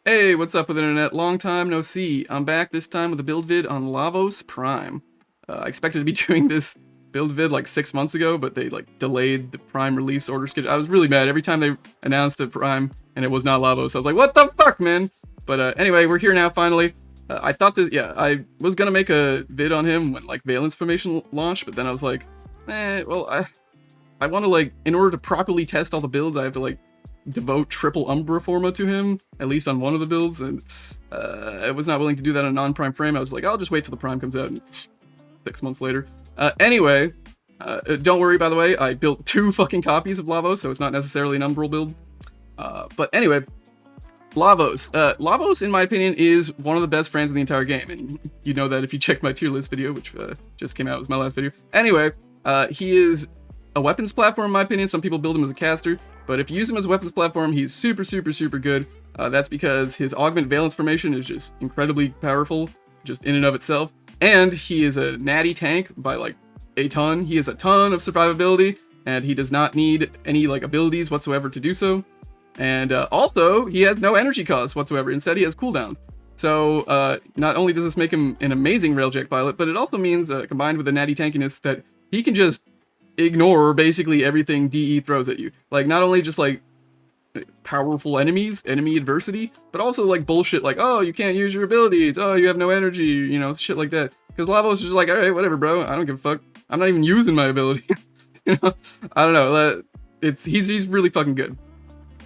Hey, what's up with internet? Long time no see. I'm back this time with a build vid on Lavos Prime. I expected to be doing this build vid like 6 months ago, but they like delayed the Prime release order schedule. I was really mad every time they announced a Prime and it was not Lavos. I was like, what the fuck, man? But anyway, we're here now finally. I thought that, yeah, I was gonna make a vid on him when like Valence Formation launched, but then I was like, well, I want to like, in order to properly test all the builds, I have to like devote triple Umbra Forma to him, at least on one of the builds, and I was not willing to do that on a non-prime frame. I was like, I'll just wait till the prime comes out, and 6 months later. Anyway, don't worry, by the way, I built 2 fucking copies of Lavos, so it's not necessarily an Umbral build. But anyway, Lavos. Lavos, in my opinion, is one of the best frames in the entire game, and you know that if you check my tier list video, which just came out, was my last video. Anyway, he is a weapons platform, in my opinion. Some people build him as a caster, but if you use him as a weapons platform, he's super good. That's because his augment Valence Formation is just incredibly powerful, just in and of itself. And he is a natty tank by like a ton. He has a ton of survivability, and he does not need any like abilities whatsoever to do so. And also, he has no energy cost whatsoever. Instead, he has cooldowns. So not only does this make him an amazing railjack pilot, but it also means, combined with the natty tankiness, that he can just ignore basically everything DE throws at you. Like, not only just like powerful enemy adversity, but also like bullshit like, oh, you can't use your abilities, oh, you have no energy, you know, shit like that. Because Lavos is just like, alright, whatever, bro, I don't give a fuck. I'm not even using my ability. You know, I don't know. He's really fucking good.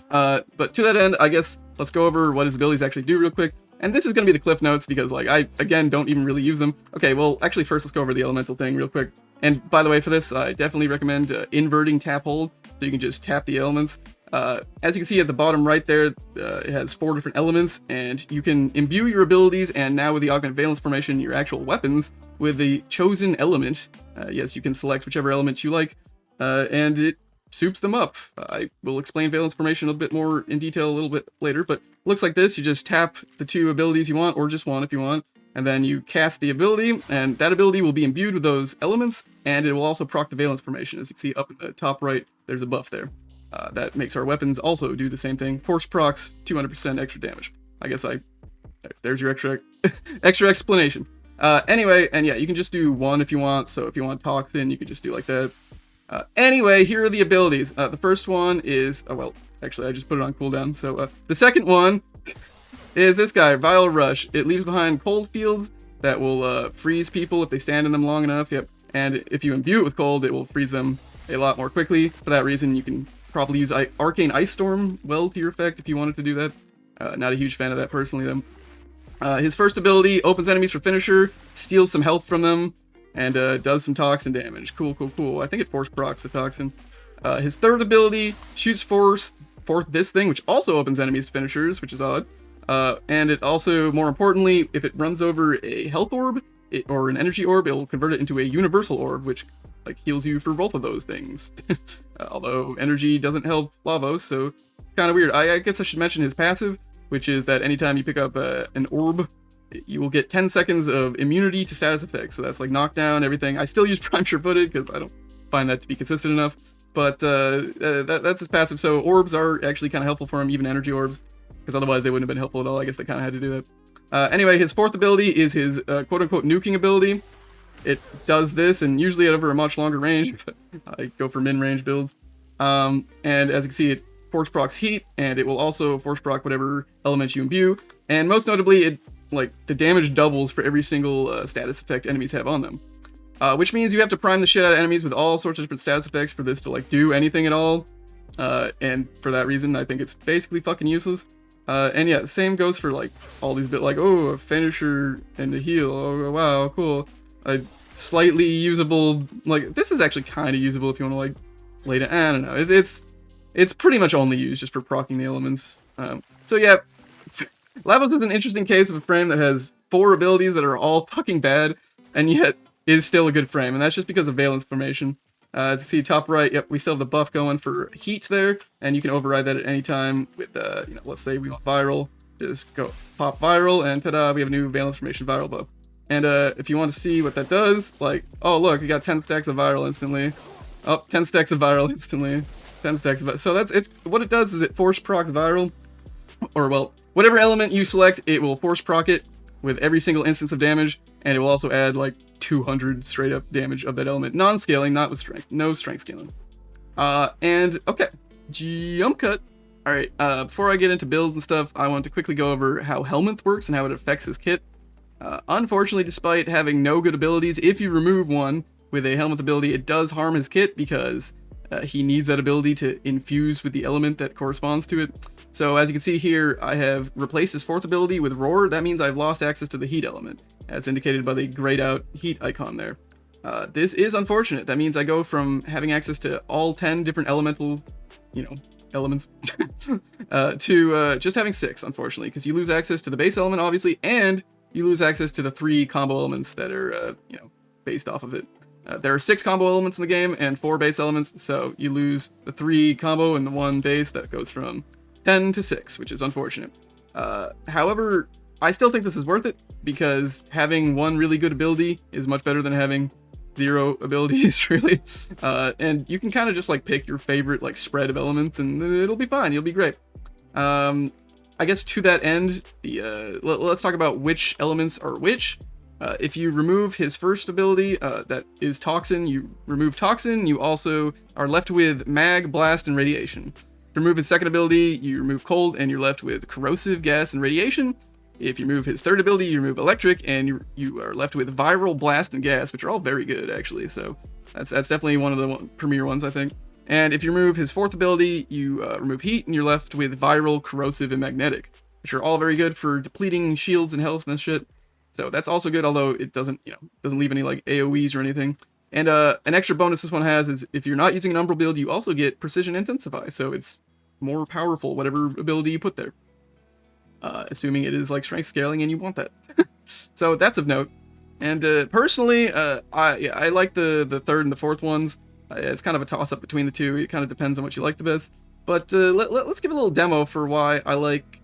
But to that end, I guess let's go over what his abilities actually do real quick. And this is going to be the cliff notes because, like, I, again, don't even really use them. Okay, well, actually, first let's go over the elemental thing real quick. And by the way, for this, I definitely recommend inverting tap hold, so you can just tap the elements. As you can see at the bottom right there, it has 4 different elements, and you can imbue your abilities, and now with the Augment Valence Formation, your actual weapons, with the chosen element. Yes, you can select whichever element you like, and it soups them up. I will explain Valence Formation a bit more in detail a little bit later, but looks like this. You just tap the 2 abilities you want, or just one if you want, and then you cast the ability, and that ability will be imbued with those elements, and it will also proc the Valence Formation. As you can see up in the top right, there's a buff there. That makes our weapons also do the same thing. Force procs 200% extra damage. I guess there's your extra explanation. Anyway, and yeah, you can just do 1 if you want, so if you want Toxin, you can just do like that. Anyway, here are the abilities. The first one is, oh well, actually I just put it on cooldown, so the second one is this guy, Vile Rush. It leaves behind cold fields that will freeze people if they stand in them long enough, yep. And if you imbue it with cold, it will freeze them a lot more quickly. For that reason, you can probably use Arcane Ice Storm well to your effect if you wanted to do that. Not a huge fan of that personally, though. His first ability opens enemies for finisher, steals some health from them, and does some toxin damage. Cool. I think it force procs the toxin. His third ability shoots forth this thing, which also opens enemies to finishers, which is odd. And it also, more importantly, if it runs over a health orb or an energy orb, it will convert it into a universal orb, which like heals you for both of those things. Although energy doesn't help Lavos, so kind of weird. I guess I should mention his passive, which is that anytime you pick up an orb, you will get 10 seconds of immunity to status effects. So that's like knockdown, everything. I still use Prime Sure-Footed because I don't find that to be consistent enough. But that's his passive. So orbs are actually kind of helpful for him, even energy orbs, because otherwise they wouldn't have been helpful at all. I guess they kind of had to do that. Anyway, his fourth ability is his quote-unquote nuking ability. It does this, and usually at over a much longer range. I go for min-range builds. And as you can see, it force procs heat, and it will also force proc whatever element you imbue. And most notably, it the damage doubles for every single status effect enemies have on them. Which means you have to prime the shit out of enemies with all sorts of different status effects for this to do anything at all. And for that reason, I think it's basically fucking useless. And yeah, the same goes for all these oh, a finisher and a heal. Oh wow, cool. Slightly usable. This is actually kind of usable if you want to lay it. I don't know. It's pretty much only used just for proccing the elements. So yeah, Lavos is an interesting case of a frame that has 4 abilities that are all fucking bad, and yet is still a good frame, and that's just because of Valence Formation. As you see, top right, yep, we still have the buff going for heat there, and you can override that at any time with, let's say we want viral, just go pop viral, and ta-da, we have a new Valence Formation viral buff. And if you want to see what that does, oh look, you got 10 stacks of viral instantly. Oh, 10 stacks of viral instantly. 10 stacks of viral. So it's what it does is it force procs viral, or well, whatever element you select, it will force proc it with every single instance of damage, and it will also add like 200 straight up damage of that element. Non-scaling, not with strength. No strength scaling. And okay, jump cut. All right, before I get into builds and stuff, I want to quickly go over how helminth works and how it affects his kit. Unfortunately, despite having no good abilities, if you remove one with a helminth ability, it does harm his kit because he needs that ability to infuse with the element that corresponds to it. So as you can see here, I have replaced his 4th ability with Roar. That means I've lost access to the heat element, as indicated by the grayed out heat icon there. This is unfortunate. That means I go from having access to all 10 different elemental, elements, to just having 6, unfortunately, because you lose access to the base element, obviously, and you lose access to the 3 combo elements that are, based off of it. There are 6 combo elements in the game and 4 base elements, so you lose the 3 combo and the 1 base. That goes from 10 to 6, which is unfortunate. However, I still think this is worth it, because having one really good ability is much better than having 0 abilities, really. And you can kind of just like pick your favorite like spread of elements and it'll be fine. You'll be great. I guess to that end, let's talk about which elements are which. If you remove his first ability, that is Toxin, you remove Toxin, you also are left with Mag, Blast, and Radiation. To remove his second ability, you remove Cold, and you're left with Corrosive, Gas, and Radiation. If you remove his third ability, you remove Electric, and you are left with Viral, Blast, and Gas, which are all very good, actually, so that's definitely one of the premier ones, I think. And if you remove his 4th ability, you remove Heat, and you're left with Viral, Corrosive, and Magnetic, which are all very good for depleting shields and health and this shit. So that's also good, although it doesn't leave any like AoEs or anything. And an extra bonus this one has is if you're not using an Umbral build, you also get Precision Intensify, so it's more powerful, whatever ability you put there. Assuming it is like strength scaling and you want that. So that's of note. And personally, I like the 3rd and the 4th ones. It's kind of a toss-up between the two. It kind of depends on what you like the best. But let's give a little demo for why I like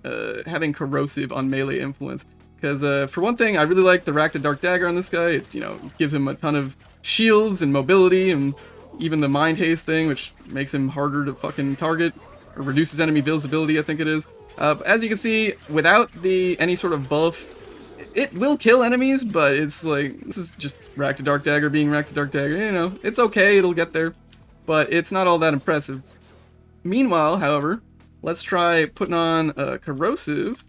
having Corrosive on melee influence. Because for one thing, I really like the Racked Dark Dagger on this guy. It's, gives him a ton of shields and mobility, and even the Mind Haste thing, which makes him harder to fucking target, or reduces enemy visibility, I think it is. As you can see, without any sort of buff, it will kill enemies, but it's like, this is just Racked Dark Dagger being Racked Dark Dagger, it's okay, it'll get there, but it's not all that impressive. Meanwhile, however, let's try putting on Corrosive,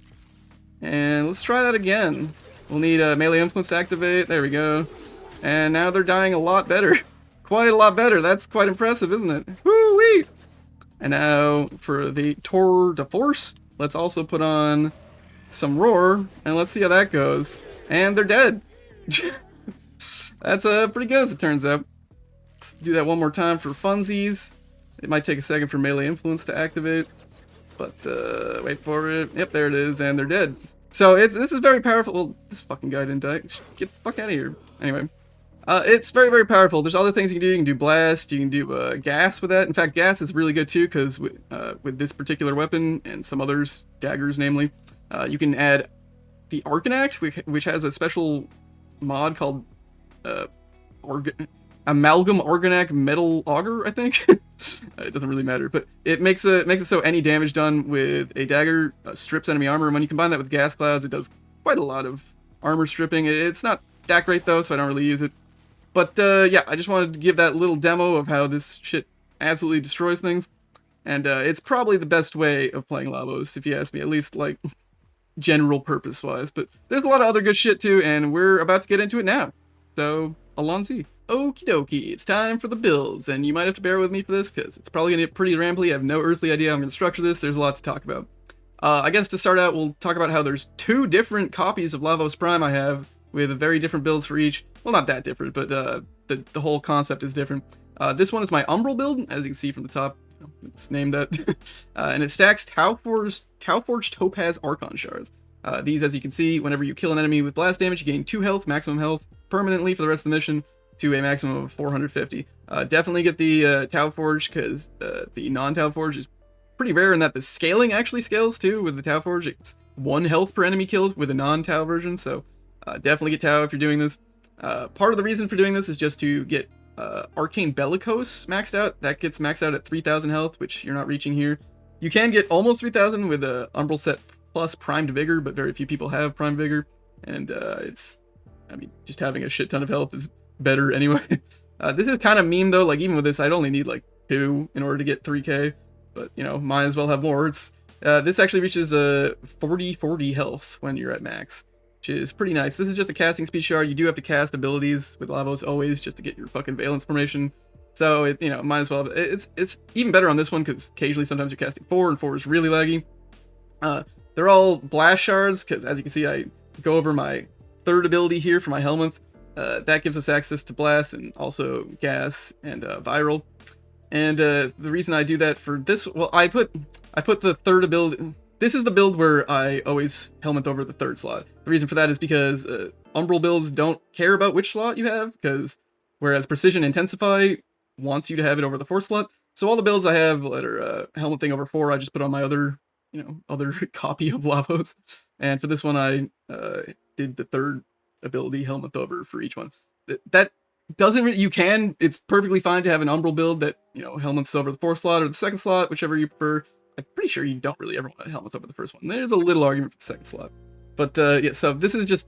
and let's try that again. We'll need melee influence to activate, there we go, and now they're dying a lot better. Quite a lot better, that's quite impressive, isn't it? Woo-wee! And now, for the Tour de Force, let's also put on some Roar, and let's see how that goes. And they're dead. That's pretty good, as it turns out. Let's do that one more time for funsies. It might take a second for melee influence to activate, but wait for it. Yep, there it is, and they're dead. So this is very powerful. Well, this fucking guy didn't die. Get the fuck out of here. Anyway. It's very, very powerful. There's other things you can do. You can do Blast, you can do Gas with that. In fact, Gas is really good too, because with this particular weapon, and some others, daggers namely, you can add the Argonak, which has a special mod called Amalgam Argonak Metal Auger, I think. It doesn't really matter, but it makes it so any damage done with a dagger strips enemy armor, and when you combine that with Gas Clouds, it does quite a lot of armor stripping. It's not that great though, so I don't really use it. But yeah, I just wanted to give that little demo of how this shit absolutely destroys things. And it's probably the best way of playing Lavos, if you ask me, at least like general purpose wise. But there's a lot of other good shit too, and we're about to get into it now. So, Alonzi. Okie dokie, it's time for the builds, and you might have to bear with me for this, because it's probably going to get pretty rambly. I have no earthly idea how I'm going to structure this. There's a lot to talk about. I guess to start out, we'll talk about how there's 2 different copies of Lavos Prime I have, with very different builds for each. Well, not that different, but the whole concept is different. This one is my Umbral build, as you can see from the top. It's named that. And it stacks Tau-Forged Topaz Archon shards. These, as you can see, whenever you kill an enemy with blast damage, you gain 2 health, maximum health, permanently for the rest of the mission, to a maximum of 450. Definitely get the Tau-Forged, because the non-Tau-Forged is pretty rare in that the scaling actually scales too. With the Tau-Forged, it's 1 health per enemy killed with a non-Tau version, so definitely get Tau if you're doing this. Part of the reason for doing this is just to get Arcane Bellicose maxed out. That gets maxed out at 3000 health, which you're not reaching here. You can get almost 3,000 with a Umbral set plus Primed Vigor, but very few people have Primed Vigor, and I mean, just having a shit ton of health is better anyway. This is kind of meme though, like even with this, I'd only need like 2 in order to get 3k, but you know, might as well have more. This actually reaches a 40-40 health when you're at max, which is pretty nice. This is just a casting speed shard. You do have to cast abilities with Lavos always just to get your fucking Valence Formation. So it, you know, might as well. It's even better on this one because occasionally sometimes you're casting 4 and 4 is really laggy. They're all blast shards because as you can see, I go over my 3rd ability here for my helminth. That gives us access to blast and also gas and viral. And the reason I do that for this, well, I put the 3rd ability. This is the build where I always helminth over the 3rd slot. The reason for that is because umbral builds don't care about which slot you have, because whereas precision intensify wants you to have it over the 4th slot. So all the builds I have that are helmet thing over 4, I just put on my other, you know, other copy of Lavos. And for this one, I did the 3rd ability helmet over for each one. That doesn't really, you can, it's perfectly fine to have an umbral build that, you know, helmets over the 4th slot or the 2nd slot, whichever you prefer. I'm pretty sure you don't really ever want a helmet over the 1st one. There's a little argument for the 2nd slot. But yeah, so this is just,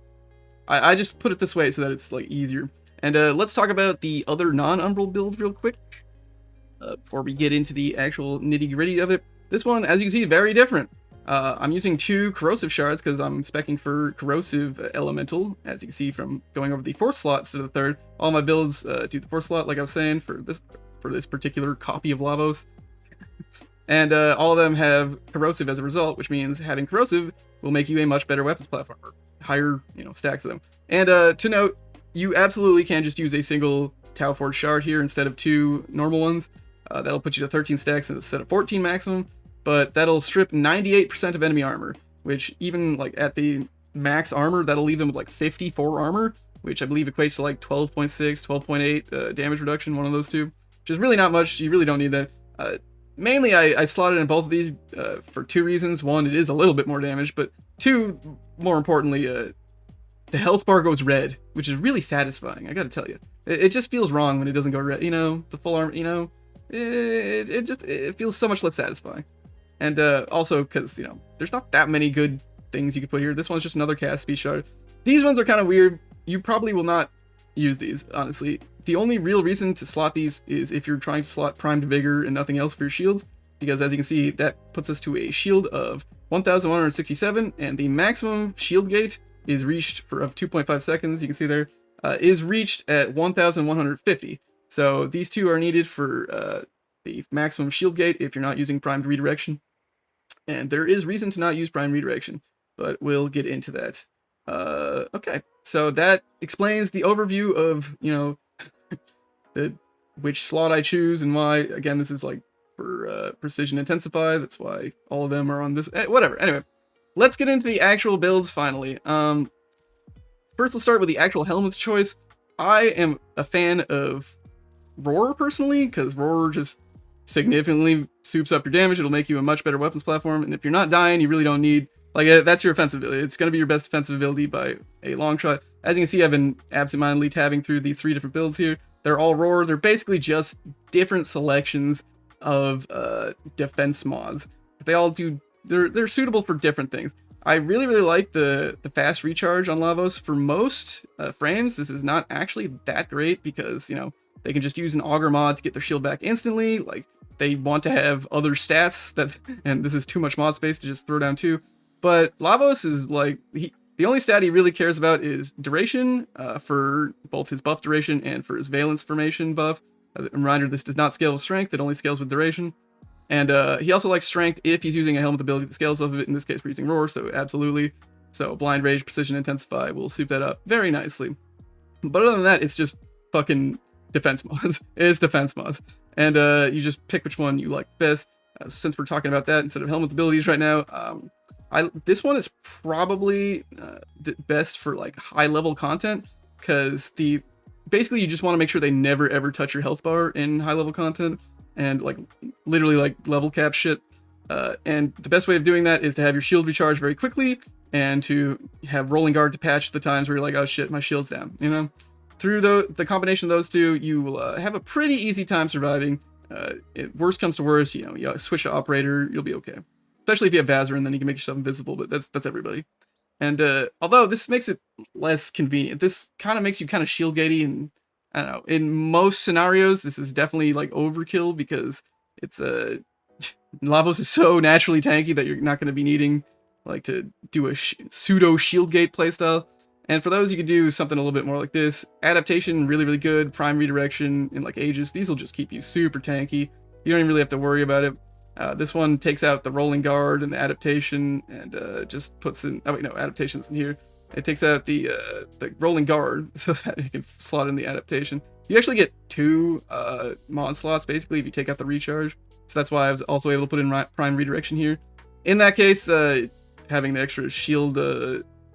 I just put it this way so that it's like easier. And let's talk about the other non-umbral build real quick before we get into the actual nitty-gritty of it. This one, as you can see, very different. I'm using 2 corrosive shards because I'm specking for corrosive elemental, as you can see from going over the 4th slot to the 3rd. All my builds do the 4th slot, like I was saying, for this particular copy of Lavos. And all of them have corrosive as a result, which means having corrosive will make you a much better weapons platform, or higher, you know, stacks of them. And to note, you absolutely can just use a single Tau Forge shard here instead of 2 normal ones. That'll put you to 13 stacks instead of 14 maximum, but that'll strip 98% of enemy armor, which even like at the max armor, that'll leave them with like 54 armor, which I believe equates to like 12.6, 12.8 damage reduction, one of those two, which is really not much. You really don't need that. Mainly, I slotted in both of these for 2 reasons. One, it is a little bit more damage, but 2, more importantly, the health bar goes red, which is really satisfying, I gotta tell you. It just feels wrong when it doesn't go red, you know, the full armor, you know, it feels so much less satisfying. And also, because, you know, there's not that many good things you could put here. This one's just another cast speed shard. These ones are kind of weird. You probably will not use these, honestly. The only real reason to slot these is if you're trying to slot Primed Vigor and nothing else for your shields, because as you can see, that puts us to a shield of 1,167, and the maximum shield gate is reached for 2.5 seconds, you can see there, is reached at 1,150. So these 2 are needed for the maximum shield gate if you're not using primed redirection. And there is reason to not use primed redirection, but we'll get into that. Okay, so that explains the overview of, you know, which slot I choose and why. Again, this is like for precision intensify, that's why all of them are on this, whatever. Anyway, let's get into the actual builds finally. First, let's start with the actual helmet choice. I am a fan of Roar personally, because Roar just significantly soups up your damage. It'll make you a much better weapons platform, and if you're not dying, you really don't need, like, that's your offensive ability. It's going to be your best defensive ability by a long shot. As you can see, I've been absentmindedly tabbing through these 3 different builds here. They're all Roar. They're basically just different selections of defense mods. They all do, they're suitable for different things. I really like the fast recharge on Lavos. For most frames, this is not actually that great because, you know, they can just use an augur mod to get their shield back instantly. Like, they want to have other stats that, and this is too much mod space to just throw down 2. But Lavos is like, the only stat he really cares about is duration, for both his buff duration and for his Valence Formation buff. Reminder, this does not scale with strength, it only scales with duration. And he also likes strength if he's using a helmet ability that scales off of it. In this case, we're using Roar, so absolutely. So Blind Rage, Precision Intensify will soup that up very nicely. But other than that, it's just fucking defense mods. It's defense mods. And you just pick which one you like best. Since we're talking about that instead of helmet abilities right now, this one is probably the best for like high level content, because basically you just want to make sure they never ever touch your health bar in high level content, and like literally like level cap shit. And the best way of doing that is to have your shield recharge very quickly, and to have rolling guard to patch the times where you're like, oh shit, my shield's down, you know? Through the combination of those 2, you will have a pretty easy time surviving. Worst comes to worst, you switch to operator, you'll be okay. Especially if you have Vazarin, then you can make yourself invisible, but that's everybody. And although this makes it less convenient, this kind of makes you kind of shield gatey, and I don't know, in most scenarios, this is definitely like overkill because it's Lavos is so naturally tanky that you're not going to be needing like to do a pseudo shield gate playstyle. And for those, you could do something a little bit more like this. Adaptation, really, really good. Prime redirection in like ages. These will just keep you super tanky. You don't even really have to worry about it. This one takes out the rolling guard and the adaptation, and just puts in. Oh wait, no, adaptation's in here. It takes out the rolling guard so that it can slot in the adaptation. You actually get 2 mod slots basically if you take out the recharge. So that's why I was also able to put in prime redirection here. In that case, having the extra shield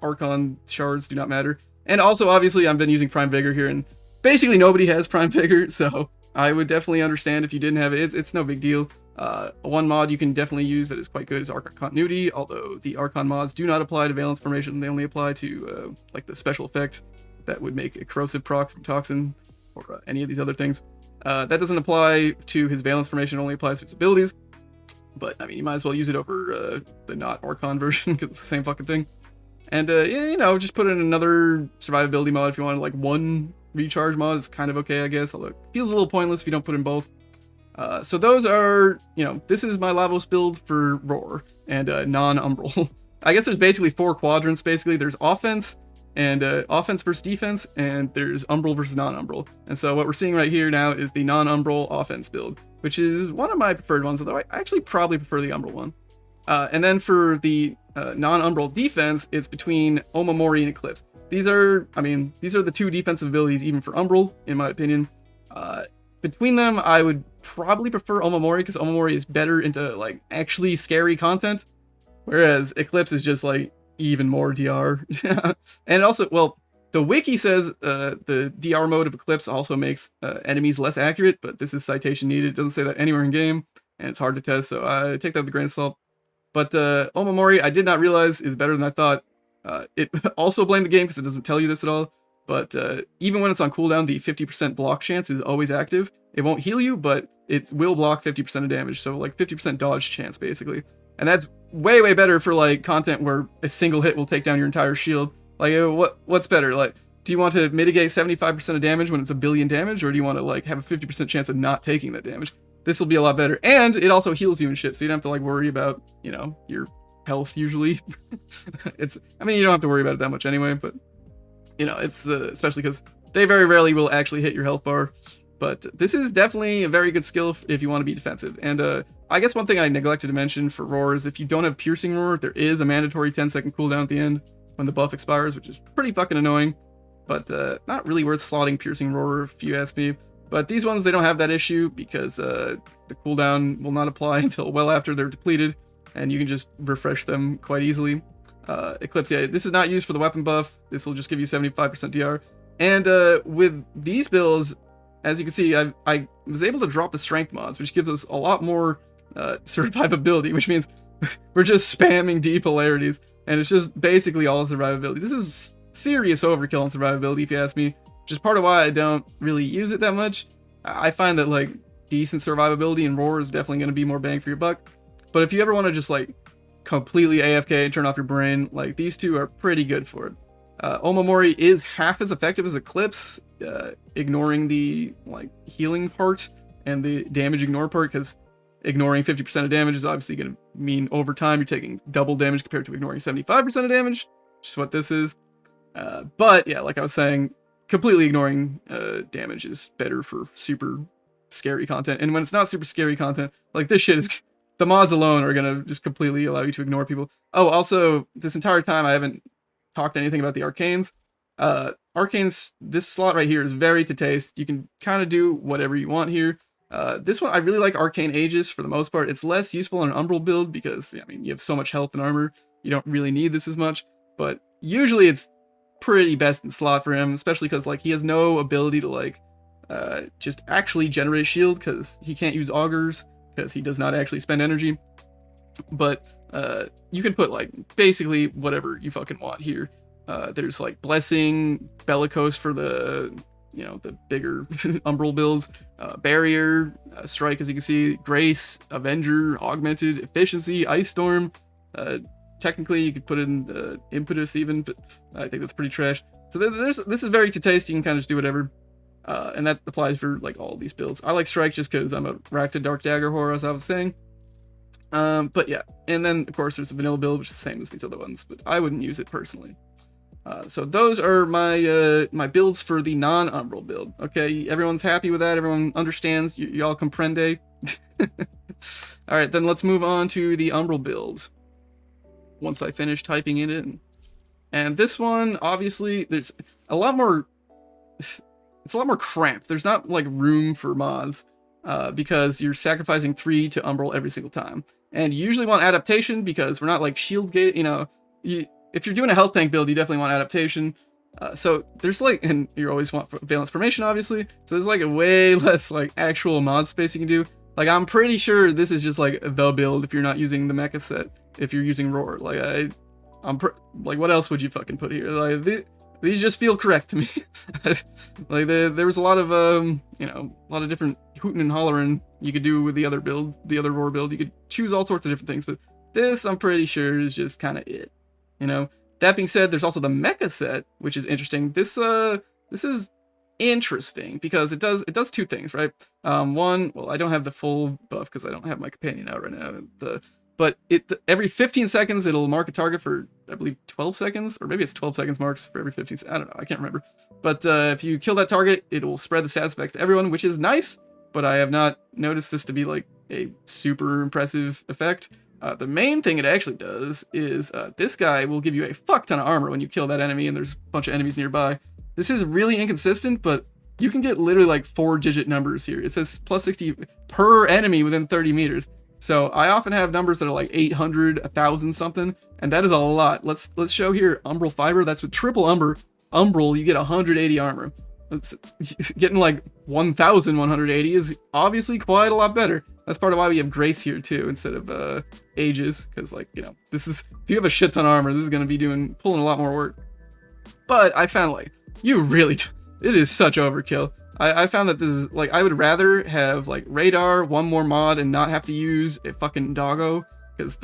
archon shards do not matter. And also, obviously, I've been using prime vigor here, and basically nobody has prime vigor, so I would definitely understand if you didn't have it. It's no big deal. One mod you can definitely use that is quite good is Archon Continuity, although the Archon mods do not apply to Valence Formation. They only apply to like the special effect that would make a corrosive proc from Toxin or any of these other things. That doesn't apply to his Valence Formation, it only applies to his abilities. But, I mean, you might as well use it over the not Archon version, because it's the same fucking thing. And, yeah, just put in another survivability mod if you wanted, like, 1 recharge mod. It's kind of okay, I guess, although it feels a little pointless if you don't put in both. So those are, this is my Lavos build for Roar and non-umbral. I guess there's basically 4 quadrants, basically. There's offense, and offense versus defense, and there's umbral versus non-umbral. And so what we're seeing right here now is the non-umbral offense build, which is one of my preferred ones, although I actually probably prefer the umbral one. And then for the non-umbral defense, it's between Omamori and Eclipse. These are the 2 defensive abilities even for umbral, in my opinion. Between them, I would probably prefer Omamori, because Omamori is better into, like, actually scary content, whereas Eclipse is just, like, even more DR. And also, well, the wiki says the DR mode of Eclipse also makes enemies less accurate, but this is citation needed. It doesn't say that anywhere in game, and it's hard to test, so I take that with a grain of salt. But Omamori, I did not realize is better than I thought. It also blamed the game because it doesn't tell you this at all. But even when it's on cooldown, the 50% block chance is always active. It won't heal you, but it will block 50% of damage, so like 50% dodge chance, basically. And that's way, way better for, like, content where a single hit will take down your entire shield. Like, what's better? Like, do you want to mitigate 75% of damage when it's a billion damage, or do you want to, like, have a 50% chance of not taking that damage? This will be a lot better. And it also heals you and shit, so you don't have to, like, worry about, your health, usually. You don't have to worry about it that much anyway, but, it's, especially because they very rarely will actually hit your health bar. But this is definitely a very good skill if you want to be defensive. And I guess one thing I neglected to mention for Roar is if you don't have Piercing Roar, there is a mandatory 10-second cooldown at the end when the buff expires, which is pretty fucking annoying. But not really worth slotting Piercing Roar if you ask me. But these ones, they don't have that issue because the cooldown will not apply until well after they're depleted, and you can just refresh them quite easily. Eclipse, yeah, this is not used for the weapon buff. This will just give you 75% DR. And with these builds, as you can see, I was able to drop the strength mods, which gives us a lot more survivability, which means we're just spamming D polarities, and it's just basically all survivability. This is serious overkill on survivability, if you ask me, which is part of why I don't really use it that much. I find that, like, decent survivability in Roar is definitely going to be more bang for your buck. But if you ever want to just, like, completely AFK and turn off your brain, like, these 2 are pretty good for it. Omamori is half as effective as Eclipse, ignoring the, like, healing part and the damage ignore part, because ignoring 50% of damage is obviously going to mean over time you're taking double damage compared to ignoring 75% of damage, which is what this is. But yeah, like I was saying, completely ignoring damage is better for super scary content. And when it's not super scary content, like this shit is, the mods alone are going to just completely allow you to ignore people. Oh, also, this entire time I haven't talked anything about the arcanes. Arcanes, this slot right here is very to taste. You can kind of do whatever you want here. This one, I really like Arcane Aegis for the most part. It's less useful in an Umbral build because, you have so much health and armor. You don't really need this as much. But usually it's pretty best in slot for him, especially because, like, he has no ability to, like, just actually generate shield because he can't use augurs because he does not actually spend energy. But you can put, like, basically whatever you fucking want here. There's, like, Blessing, Bellicose for the you know, the bigger umbral builds. Barrier, strike, as you can see, grace, avenger, augmented, efficiency, ice storm. Technically, you could put in impetus even, but I think that's pretty trash. So this is very to taste. You can kind of just do whatever, and that applies for like all these builds. I like strike just because I'm a Rakta Dark Dagger horror, as I was saying. But yeah, and then of course there's a vanilla build, which is the same as these other ones, but I wouldn't use it personally. So those are my my builds for the non-umbral build. Okay, everyone's happy with that. Everyone understands. Y'all comprende. All right, then let's move on to the umbral build. Once I finish typing it in, and this one obviously there's a lot more. It's a lot more cramped. There's not like room for mods because you're sacrificing 3 to umbral every single time, and you usually want adaptation because we're not like shield gate. You know, if you're doing a health tank build, you definitely want adaptation. So there's like, and you always want Valence Formation, obviously. So there's like a way less like actual mod space you can do. Like I'm pretty sure this is just like the build if you're not using the Mecha set. If you're using Roar, like like what else would you fucking put here? Like these just feel correct to me. Like there was a lot of you know, a lot of different hooting and hollering you could do with the other build, the other Roar build. You could choose all sorts of different things, but this I'm pretty sure is just kind of it. You know. That being said, there's also the Mecha set, which is interesting. This is interesting because it does 2 things, right? One, well, I don't have the full buff because I don't have my companion out right now. But every 15 seconds it'll mark a target for, I believe, 12 seconds, or maybe it's 12 seconds marks for every 15 seconds. I don't know, I can't remember. But if you kill that target, it will spread the status effects to everyone, which is nice, but I have not noticed this to be like a super impressive effect. The main thing it actually does is this guy will give you a fuck ton of armor when you kill that enemy and there's a bunch of enemies nearby. This is really inconsistent, but you can get literally like 4-digit numbers here. It says plus 60 per enemy within 30 meters. So I often have numbers that are like 800, 1,000 something, and that is a lot. Let's show here Umbral Fiber. That's with triple Umbral, you get 180 armor. Getting like 1,180 is obviously quite a lot better. That's part of why we have Grace here too, instead of Ages, because like, you know, this is, if you have a shit ton of armor, this is going to be pulling a lot more work. But I found like, it is such overkill. I found that this is like, I would rather have like radar, one more mod, and not have to use a fucking doggo, because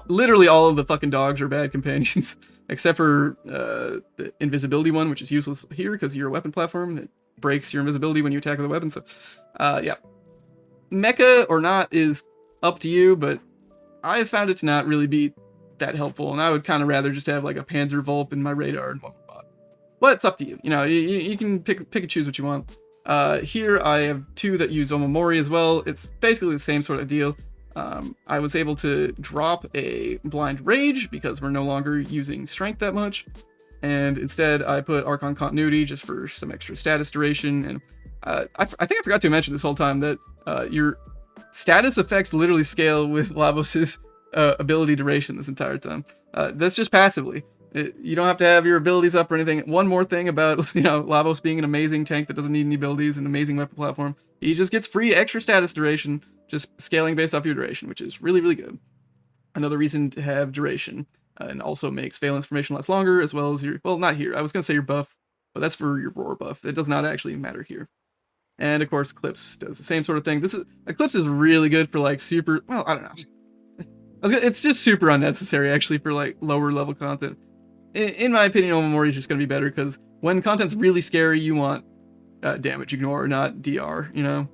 literally all of the fucking dogs are bad companions, except for the invisibility one, which is useless here because you're a weapon platform that breaks your invisibility when you attack with a weapon. So yeah, Mecha or not is up to you, but I found it to not really be that helpful, and I would kind of rather just have like a Panzer Vulp in my radar and one more mod. But it's up to you. You know, you can pick and choose what you want. Here I have 2 that use Omamori as well. It's basically the same sort of deal. I was able to drop a blind rage because we're no longer using strength that much, and instead I put Archon continuity just for some extra status duration. And I think I forgot to mention this whole time that your status effects literally scale with Lavos's ability duration this entire time. That's just passively. You don't have to have your abilities up or anything. One more thing about, you know, Lavos being an amazing tank that doesn't need any abilities, an amazing weapon platform. He just gets free extra status duration, just scaling based off your duration, which is really, really good. Another reason to have duration, and also makes Valence Formation last longer, as well as your, well, not here. I was going to say your buff, but that's for your Roar buff. It does not actually matter here. And of course, Eclipse does the same sort of thing. Eclipse is really good for like super, well, I don't know. It's just super unnecessary actually for like lower level content. In my opinion, Omamori is just going to be better because when content's really scary, you want damage ignore, not DR, you know?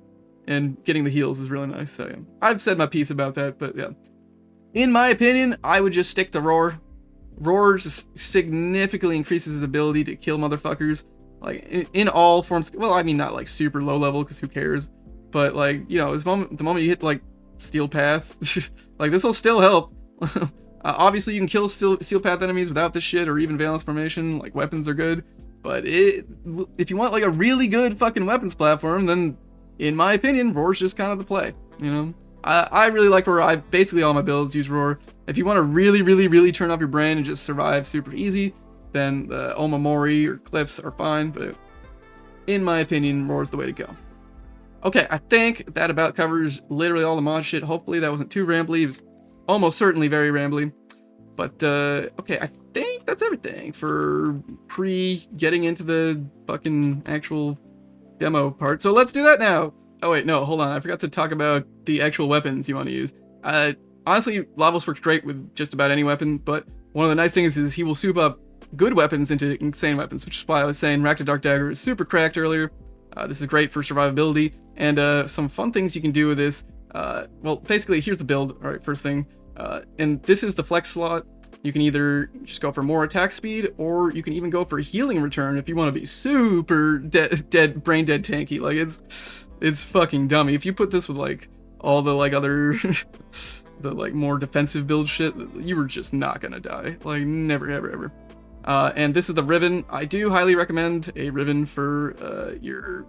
And getting the heals is really nice. So yeah, I've said my piece about that, but yeah. In my opinion, I would just stick to Roar. Roar just significantly increases his ability to kill motherfuckers. Like, in all forms, well, I mean, not like super low level, because who cares? But like, you know, the moment you hit like Steel Path, like this will still help. Obviously, you can kill Steel Path enemies without this shit, or even Valence Formation. Like, weapons are good. But if you want like a really good fucking weapons platform, then in my opinion, Roar's just kind of the play. You know, I really like Roar. Basically all my builds use Roar. If you want to really, really, really turn off your brain and just survive super easy, then the Omamori or Eclipse are fine. But in my opinion, Roar's the way to go. Okay, I think that about covers literally all the mod shit. Hopefully that wasn't too rambly. It was almost certainly very rambly. But, okay, I think that's everything for getting into the fucking actual demo part. So let's do that now. Oh wait, no, hold on. I forgot to talk about the actual weapons you want to use. Honestly, Lavos works great with just about any weapon, but one of the nice things is he will soup up good weapons into insane weapons, which is why I was saying Rack to Dark Dagger is super cracked earlier. This is great for survivability, and some fun things you can do with this. Well, basically, here's the build. All right, first thing, and this is the flex slot. You can either just go for more attack speed, or you can even go for healing return if you want to be super brain dead tanky. Like it's fucking dummy. If you put this with like all the like other the like more defensive build shit, you were just not gonna die. Like never ever. And this is the Riven. I do highly recommend a Riven for your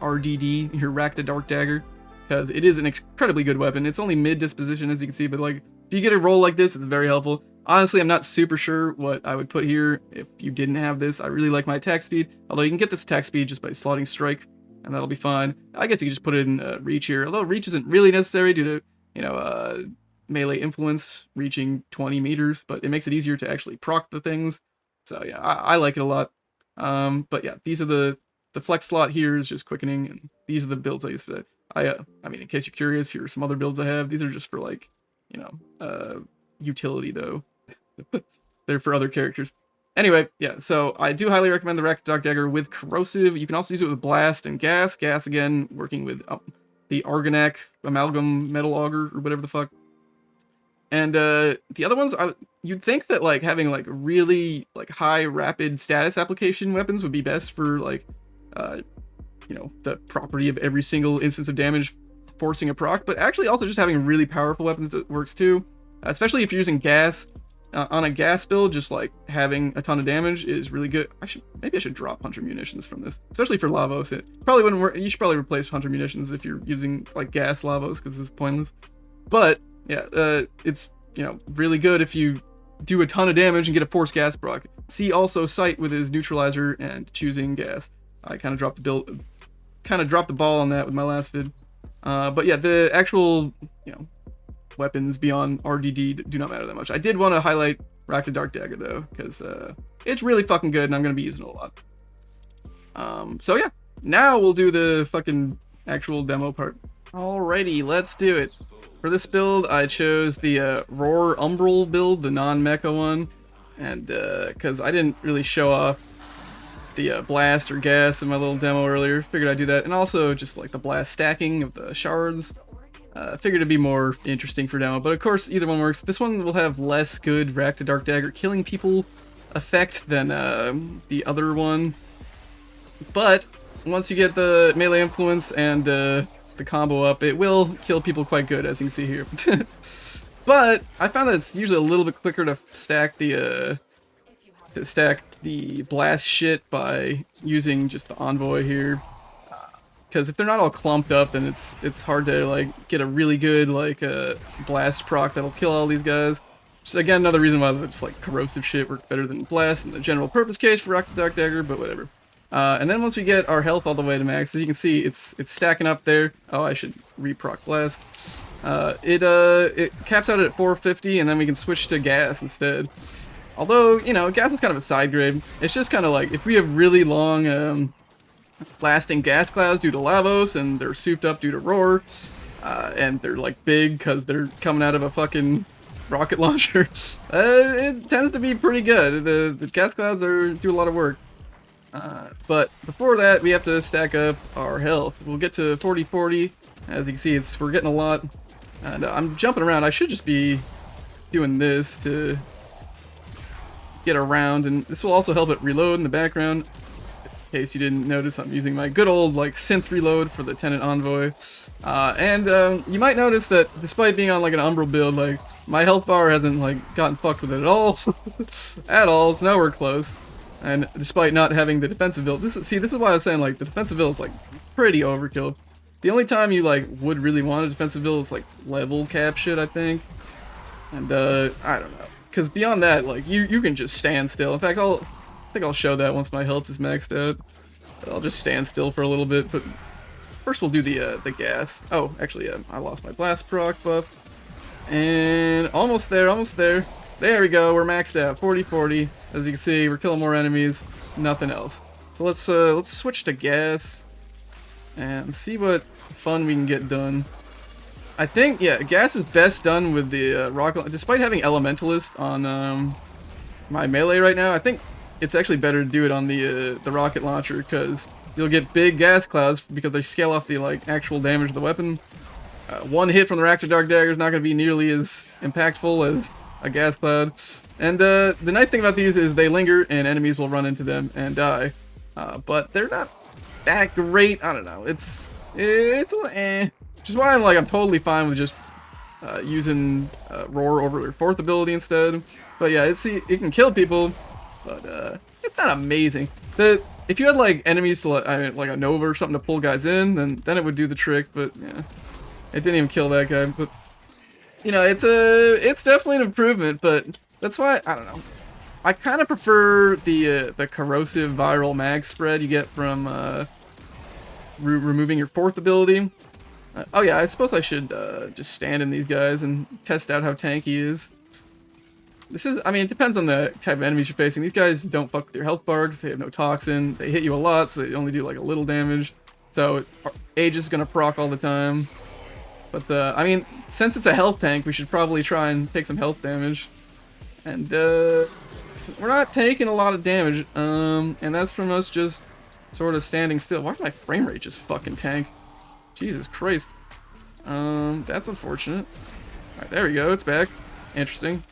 RDD, your Rack to Dark Dagger, because it is an incredibly good weapon. It's only mid disposition, as you can see, but like if you get a roll like this, it's very helpful. Honestly, I'm not super sure what I would put here if you didn't have this. I really like my attack speed, although you can get this attack speed just by slotting strike, and that'll be fine. I guess you can just put it in reach here, although reach isn't really necessary due to, you know, melee influence reaching 20 meters, but it makes it easier to actually proc the things. So yeah, I like it a lot. But yeah, these are the flex slot here is just quickening, and these are the builds I use for that. I mean, in case you're curious, here are some other builds I have. These are just for like, you know, utility though. They're for other characters. Anyway, yeah, so I do highly recommend the Rack to Dark Dagger with corrosive. You can also use it with blast and gas. Gas, again, working with the Argonak amalgam metal auger or whatever the fuck. And the other ones, you'd think that like having like really like high rapid status application weapons would be best for like, you know, the property of every single instance of damage forcing a proc, but actually also just having really powerful weapons that works too. Especially if you're using gas. On a gas build, just like having a ton of damage is really good. Maybe I should drop Hunter Munitions from this, especially for Lavos. It probably wouldn't work. You should probably replace Hunter Munitions if you're using like gas Lavos, because it's pointless. But yeah, it's, you know, really good if you do a ton of damage and get a force gas proc. See also Sight with his neutralizer and choosing gas. I kind of dropped the ball on that with my last vid. But yeah, the actual, you know, weapons beyond RDD do not matter that much. I did want to highlight Rack to Dark Dagger though, because it's really fucking good and I'm going to be using it a lot. So yeah, now we'll do the fucking actual demo part. Alrighty, let's do it. For this build, I chose the Roar Umbral build, the non-mecha one, and because I didn't really show off the blast or gas in my little demo earlier, figured I'd do that, and also just like the blast stacking of the shards. Figured it'd be more interesting for demo, but of course either one works. This one will have less good Rack to Dark Dagger killing people effect than the other one, but once you get the melee influence and the combo up, it will kill people quite good, as you can see here. But I found that it's usually a little bit quicker to stack the blast shit by using just the envoy here. Because if they're not all clumped up, then it's hard to like get a really good like blast proc that'll kill all these guys. Which is again another reason why just like corrosive shit works better than blast in the general purpose case for Rack to Dark Dagger, but whatever. And then once we get our health all the way to max, as you can see, it's stacking up there. Oh, I should re-proc blast. It caps out at 450, and then we can switch to gas instead. Although, you know, gas is kind of a side grade. It's just kind of like if we have really long lasting gas clouds due to Lavos, and they're souped up due to Roar, and they're like big because they're coming out of a fucking rocket launcher, it tends to be pretty good. The gas clouds do a lot of work. But before that, we have to stack up our health. We'll get to 40-40. As you can see, we're getting a lot. And I'm jumping around. I should just be doing this to get around, and this will also help it reload in the background. In case you didn't notice, I'm using my good old like synth reload for the Tenet envoy. And you might notice that despite being on like an umbral build, like my health bar hasn't like gotten fucked with it at all. At all. It's nowhere close. And despite not having the defensive build, this is why I was saying like the defensive build is like pretty overkill. The only time you like would really want a defensive build is like level cap shit, I think. And I don't know, because beyond that, like you can just stand still. In fact, I think I'll show that once my health is maxed out. I'll just stand still for a little bit, but first we'll do the gas. Oh, actually, I lost my blast proc buff. And almost there, almost there. There we go, we're maxed out, 40-40. As you can see, we're killing more enemies, nothing else. So let's switch to gas. and see what fun we can get done. I think, yeah, gas is best done with the rocket. Despite having elementalist on my melee right now, I think it's actually better to do it on the rocket launcher, because you'll get big gas clouds because they scale off the like actual damage of the weapon. One hit from the Rack to Dark Dagger is not going to be nearly as impactful as a gas cloud. And the nice thing about these is they linger and enemies will run into them and die. But they're not that great. I don't know. It's eh. Which is why I'm totally fine with just using Roar over their 4th ability instead. But yeah, it can kill people, but it's not amazing. If you had like enemies to like a Nova or something to pull guys in, then it would do the trick. But yeah, it didn't even kill that guy. But you know, it's definitely an improvement. But that's why I don't know. I kind of prefer the corrosive viral mag spread you get from removing your 4th ability. Oh yeah, I suppose I should just stand in these guys and test out how tanky he is. I mean, it depends on the type of enemies you're facing. These guys don't fuck with your health bar because they have no toxin. They hit you a lot, so they only do like a little damage. So Aegis is gonna proc all the time. But I mean, since it's a health tank, we should probably try and take some health damage. And we're not taking a lot of damage, and that's from us just sort of standing still. Why did my frame rate just fucking tank? Jesus Christ. That's unfortunate. Alright, there we go, it's back. Interesting.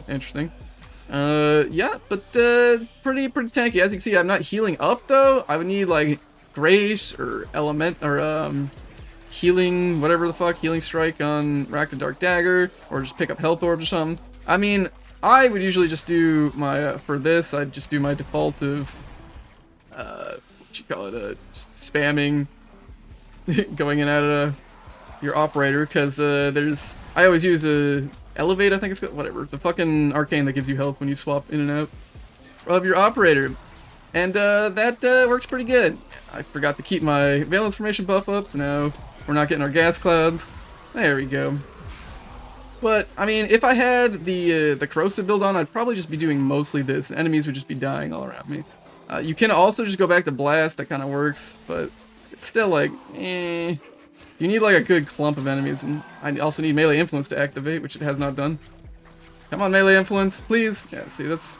Interesting. Yeah, but pretty tanky. As you can see, I'm not healing up though. I would need like Grace or Element or healing, whatever the fuck, healing strike on Rack the Dark Dagger, or just pick up health orbs or something. I mean, I would usually just do my for this, I'd just do my default of what you call it, spamming going in at your operator, because I always use elevate, I think it's called, whatever, the fucking arcane that gives you health when you swap in and out of your operator, and that works pretty good. I forgot to keep my Valence Formation buff up, so now we're not getting our gas clouds. There we go. But I mean, if I had the corrosive build on, I'd probably just be doing mostly this. Enemies would just be dying all around me. You can also just go back to blast, that kind of works, but it's still like, eh. You need like a good clump of enemies, and I also need melee influence to activate, which it has not done. Come on, melee influence, please. Yeah, see, that's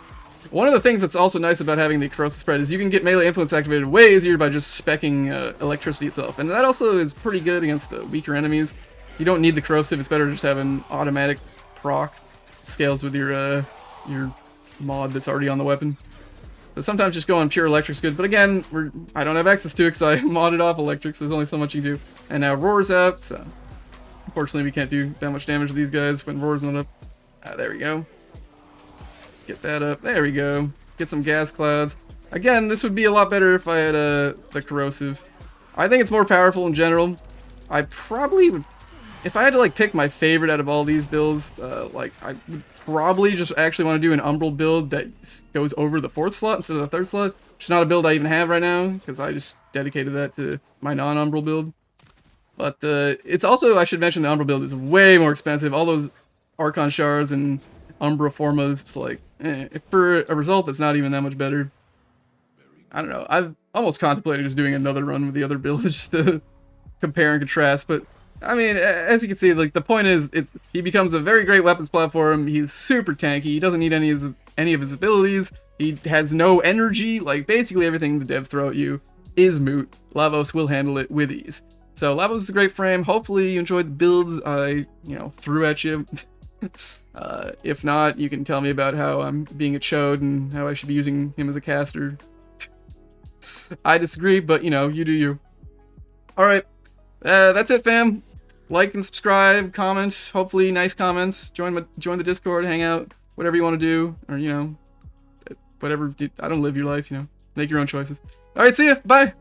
one of the things that's also nice about having the corrosive spread is you can get melee influence activated way easier by just speccing electricity itself, and that also is pretty good against weaker enemies. You don't need the corrosive; it's better to just have an automatic proc scales with your mod that's already on the weapon. So sometimes just going pure electric's good, but again, I don't have access to it because I modded off electric, so there's only so much you can do. And now Roar's out, so unfortunately we can't do that much damage to these guys when Roar's not up. There we go. Get that up. There we go. Get some gas clouds. Again, this would be a lot better if I had the corrosive. I think it's more powerful in general. I probably would, if I had to like pick my favorite out of all these builds, like I would probably just actually want to do an umbral build that goes over the 4th slot instead of the 3rd slot, which is not a build I even have right now because I just dedicated that to my non-umbral build. But it's also, I should mention, the umbral build is way more expensive. All those archon shards and umbra formas, it's like, for a result that's not even that much better. I don't know. I've almost contemplated just doing another run with the other builds just to compare and contrast, but I mean, as you can see, like the point is, he becomes a very great weapons platform. He's super tanky. He doesn't need any of his abilities. He has no energy. Like basically everything the devs throw at you is moot. Lavos will handle it with ease. So Lavos is a great frame. Hopefully you enjoyed the builds I threw at you. If not, you can tell me about how I'm being a chode and how I should be using him as a caster. I disagree, but you do you. All right, that's it, fam. Like and subscribe, comment, hopefully nice comments, join the Discord, hang out, whatever you want to do, or whatever. I don't live your life, make your own choices. All right, see ya, bye.